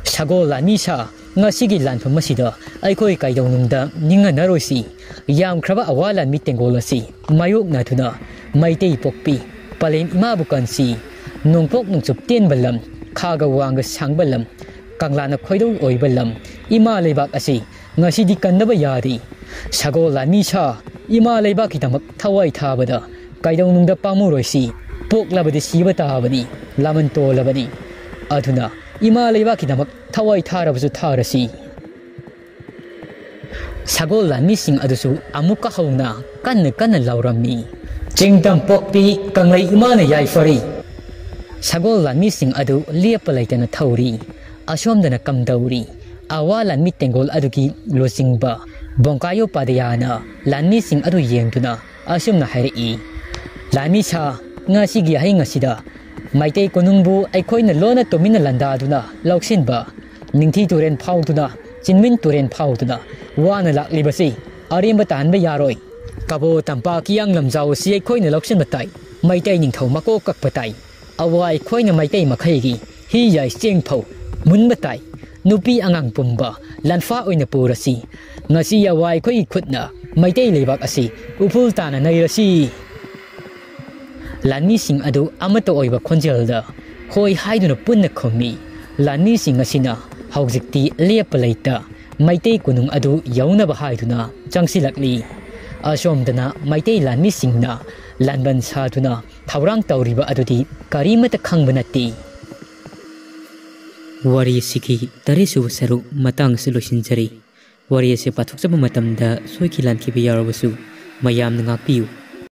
Sagol lani sa ngasigi lanpham masida aikoi kaidonungda ninga naroisi yam khraba awalan mitengolasi mayok na thuna maitei pokpi palen ima bukansi nongpok nungchup ten balam khaga wanga sangbalam Kanglana khoidong oibalam ima leibak asi ngasidi kannaba yari sagol lani sa ima leibak kitamak thawai thabada kaidong nungda pamuroisi poklabadi siba tabani lamanto labani aduna ima leibak kitamak thawai tharabasu tharasi sagol lani sing adusu amuka hauna kanna laurammi chingtam pokpi kanglai imana yai fari sagol lani sing adu liapalaitana thauri Asomdana kamdauri awalan mitengol adugi losingba bongkayo padayana lanmi sing adu yengduna asumna hairi lami sa ngasigi hai ngasida maitei konungbu aikhoina lona tomina landa aduna lauksinba ningthi turen phauduna chinmin turen phauduna wana laklibasi aremba tanba yaroi kabo tampa kiyang lamjau si aikhoina lauksinba tai maitei ningthau mako kakpatai awai khoina maitei makhaigi hi yai cheng phau Munbatai, nupi angang pumba, lanfa oina purasi, ngasi yawai koi khutna, maitei leibak asi, upul tana nairasi. Lani sing adu amato oiba khonjelda, hoi haiduna punna khomi, lani sing asina, haujikti liapalaita, maitei kunung adu yaunaba haiduna, changsilakli. Asomdana maitei lani singna, lanban saduna, thaurang tauriba adudi, karimata khangbanati. Wari siki tari subu saruk matang selosinjari. Wari se pathuk saba matamda soikilan kibi yarabasu mayam ngakpiu.